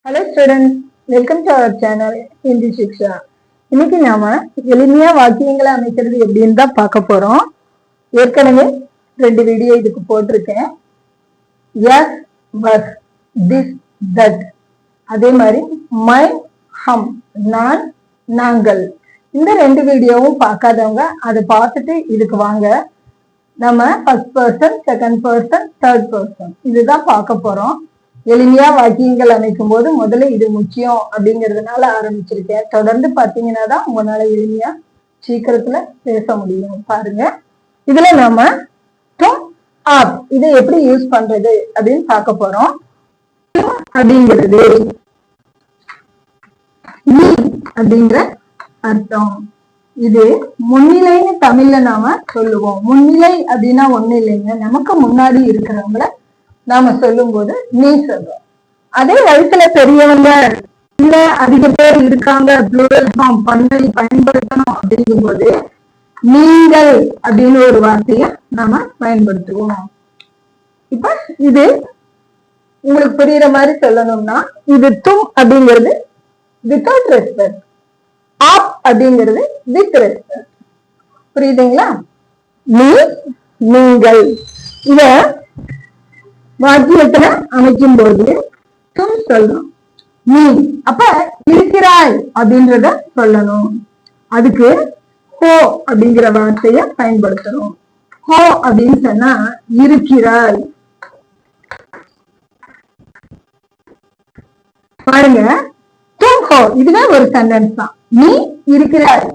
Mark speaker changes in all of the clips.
Speaker 1: Hello students, welcome to our channel Hindi Shiksha. இன்னைக்கு நாம எளிமையா வாக்கியங்களை அமைக்கிறது எப்படின்னு தான் பார்க்க போறோம். ஏற்கனவே 2 வீடியோ இதுக்கு போட்டிருக்கேன். Yes, but, this, that. அதே மாதிரி my, hum, நான், நாங்கள். இந்த 2 வீடியோவும் பார்க்காதவங்க அதை பார்த்துட்டு இதுக்கு வாங்க. நம்ம first person, second person, third person இதுதான் பார்க்க போறோம். எளிமையா வாக்கியங்கள் அமைக்கும் போது முதல்ல இது முக்கியம் அப்படிங்கிறதுனால ஆரம்பிச்சிருக்கேன். தொடர்ந்து பாத்தீங்கன்னா தான் உங்களால எளிமையா சீக்கிரத்துல பேச முடியும். பாருங்க, இதுல நாம டும் ஆப் இதை எப்படி யூஸ் பண்றது அப்படின்னு பார்க்க போறோம். அப்படிங்கிறது நீ அப்படிங்கிற அர்த்தம். இது முன்னிலைன்னு தமிழ்ல நாம சொல்லுவோம். முன்னிலை அப்படின்னா ஒண்ணு இல்லைங்க, நமக்கு முன்னாடி இருக்கிறவங்கள நாம சொல்லும் போது நீ சொல்றோம். அதே வயசுல பெரியவங்க இல்ல அதிக பேர் இருக்காங்க ப்ளூரல் ஃபார்ம் பண்ணை பயன்படுத்தணும் அப்படிங்கும் போது நீங்கள் அப்படின்னு ஒரு வார்த்தைய நாம பயன்படுத்துவோம். இப்ப இது உங்களுக்கு புரியுற மாதிரி சொல்லணும்னா, இது தும் அப்படிங்கிறது வித்தவுட் ரெஸ்பெக்ட், ஆப் அப்படிங்கிறது வித் ரெஸ்பெக்ட். புரியுதுங்களா? நீ, நீங்கள் இத வாக்கியத்துல அமைக்கும் போது தும் சொல்லணும். நீ அப்ப இருக்கிறாய் அப்படின்றத சொல்லணும். அதுக்கு ஹோ அப்படிங்கிற வார்த்தைய பயன்படுத்தணும். ஹோ அப்படின்னு சொன்னா இருக்கிறாய். பாருங்க, தும் ஹோ இதுவே ஒரு சென்டென்ஸ் தான். நீ இருக்கிறாய்.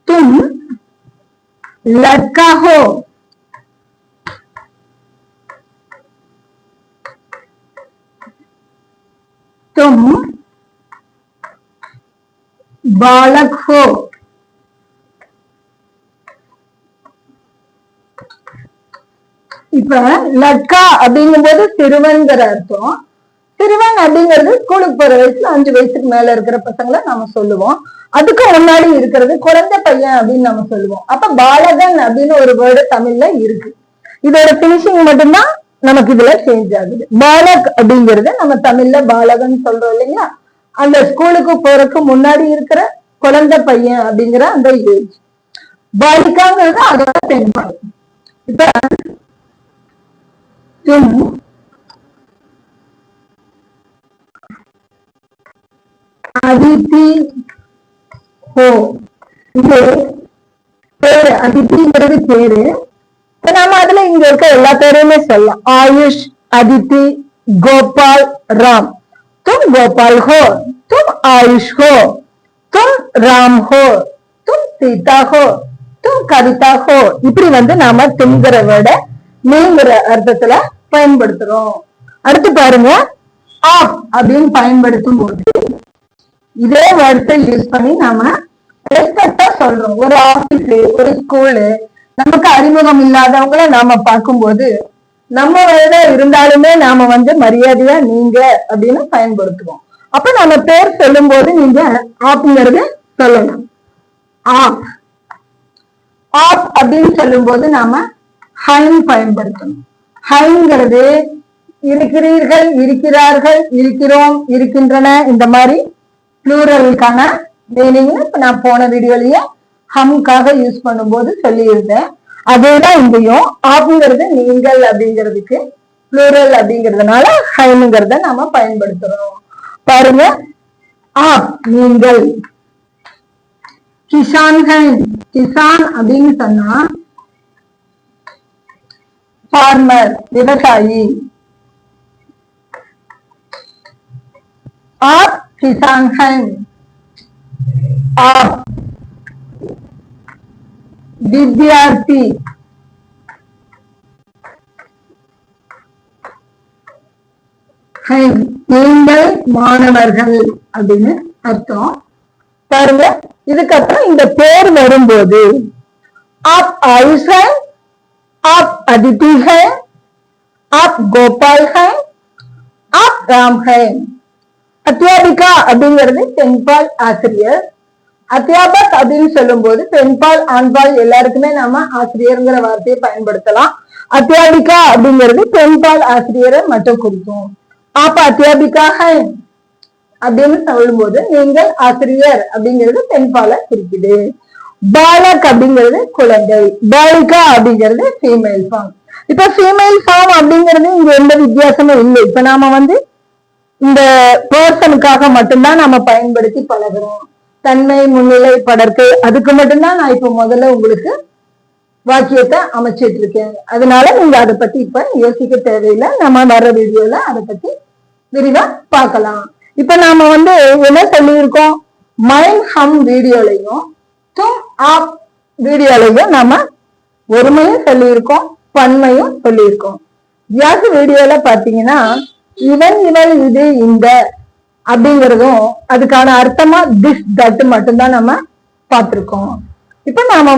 Speaker 1: தும் லட்கா ஹோ. तुम बालक हो. இப்ப லட்கா அப்படிங்கும் போது சிறுவன்கிற அர்த்தம். சிறுவன் அப்படிங்கிறது ஸ்கூலுக்கு போற வயசுல 5 வயசுக்கு மேல இருக்கிற பசங்களை நாம சொல்லுவோம். அதுக்கு முன்னாடி இருக்கிறது குழந்தை பையன் அப்படின்னு நம்ம சொல்லுவோம். அப்ப பாலகன் அப்படின்னு ஒரு வேர்டு தமிழ்ல இருக்கு. இதோட பினிஷிங் மட்டும்தான் நமக்கு இதுல சேஞ்ச் ஆகுது. பாலக் அப்படிங்கறது நம்ம தமிழ்ல பாலகன் சொல்றோம் இல்லைங்களா, அந்த ஸ்கூலுக்கு போறதுக்கு முன்னாடி இருக்கிற குழந்தை பையன் அப்படிங்கிற அந்த ஏஜ். பாலிகாங்கிறது அதோட பெண்பால். இப்ப தும் அதிதி ஹோ. இது பேரு, அதிதிங்கிறது பேரு. நாம அதுல இங்க இருக்க எல்லா பேரையுமே சொல்லலாம். ஆயுஷ், அதித்தி, கோபால், ராம். தும் கோபால் ஹோ, தும் ஆயுஷ் ஹோ, தும் ராம் ஹோ, தும் சீதா ஹோ, தும் கவிதா ஹோ. இப்படி நாம தும்ங்கிற வேர்ட நீங்கிற அர்த்தத்துல பயன்படுத்துறோம். அடுத்து பாருங்க, ஆப் அப்படின்னு பயன்படுத்தும் போது இதே வேர்டை யூஸ் பண்ணி நாம ரெஸ்பெக்டா சொல்றோம். ஒரு ஆபீஸ், ஒரு ஸ்கூலு, நமக்கு அறிமுகம் இல்லாதவங்கள நாம பார்க்கும்போது நம்ம வேற இருந்தாலுமே நாம மரியாதையா நீங்க அப்படின்னு பயன்படுத்துவோம். அப்ப நம்ம பேர் சொல்லும் போது நீங்க ஆப்ங்கிறது சொல்லணும். ஆப் ஆப் அப்படின்னு சொல்லும் போது நாம ஹைன் பயன்படுத்தணும். ஹைங்கிறது இருக்கிறீர்கள், இருக்கிறார்கள், இருக்கிறோம், இருக்கின்றன, இந்த மாதிரி ப்ளூரலுக்கான மீனிங் இப்ப நான் போன வீடியோலயே ஹம்காக யூஸ் பண்ணும்போது சொல்லி இருந்தேன். அதேதான் இங்கேயும் ஆப்ங்கிறது நீங்கள் அப்படிங்கிறதுக்கு ப்ளூரல் அப்படிங்கிறதுனால ஹைனுங்கிறத நாம பயன்படுத்துறோம். பாருங்க, ஆப் நீங்கள். கிசான் ஹைன். கிசான் அப்படின்னு சொன்னா ஃபார்மர், விவசாயி. ஆப் கிசான் ஹைன். ஆப் வித்யார்த்தி. நீங்கள் மாணவர்கள் அப்படின்னு அர்த்தம். பாருங்க, இதுக்கப்புறம் இந்த பேர் வரும்போது ஆப் ஆயுஷ் ஹை, ஆப் அதித்தி ஹை, ஆப் கோபால் ஹை, ஆப் ராம் ஹை. அத்தியாபிகா அப்படிங்கிறது பெண்பால் ஆசிரியர். அத்தியாபக் அப்படின்னு சொல்லும் போது பெண்பால் ஆண்பால் எல்லாருக்குமே நாம ஆசிரியர்ங்கிற வார்த்தையை பயன்படுத்தலாம். அத்தியாபிகா அப்படிங்கிறது பெண்பால் ஆசிரியரை மட்டும் குறிக்கும். ஆப் அத்தியாபிகா ஹை அப்படின்னு சொல்லும்போது நீங்கள் ஆசிரியர் அப்படிங்கிறது பெண்பாலை குறிக்குது. பாலக் அப்படிங்கிறது குழந்தை, பாலிகா அப்படிங்கிறது ஃபீமேல் ஃபார்ம். இப்ப ஃபீமேல் ஃபார்ம் அப்படிங்கிறது இங்க எந்த வித்தியாசமும் இல்லை. இப்ப நாம இந்த பர்சனுக்காக மட்டும்தான் நாம பயன்படுத்தி பழகிறோம். தன்மை, முன்னிலை, படர்க்கை, அதுக்கு மட்டும்தான் நான் இப்ப முதல்ல உங்களுக்கு வாக்கியத்தை அமைச்சிட்டு இருக்கேன். அதனால நீங்க அதை பத்தி இப்ப யோசிக்க தேவையில்லை. நம்ம வர்ற வீடியோல அதை பத்தி விரிவா பார்க்கலாம். இப்ப நாம என்ன சொல்லியிருக்கோம், மைண்ட் ஹம் வீடியோலையும் தும் ஆப் வீடியோலையும் நாம ஒருமையும் சொல்லியிருக்கோம், பன்மையும் சொல்லியிருக்கோம். வியாச வீடியோல பாத்தீங்கன்னா இவன், இவள், இது, இந்த அப்படிங்கிறதும் அதுக்கான அர்த்தமா திஸ், தட் மட்டும்தான் நம்ம பார்த்திருக்கோம். இப்ப நாம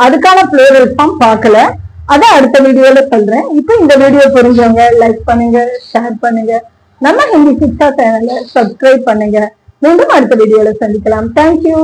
Speaker 1: அதுக்கான ப்ளூரல் ஃபார்ம் பார்க்கல, அதை அடுத்த வீடியோல சொல்றேன். இப்ப இந்த வீடியோ புரிஞ்சவங்க லைக் பண்ணுங்க, ஷேர் பண்ணுங்க, நம்ம ஹிந்தி சிக்ஷா சேனலை சப்ஸ்கிரைப் பண்ணுங்க. மீண்டும் அடுத்த வீடியோல சந்திக்கலாம். தேங்க்யூ.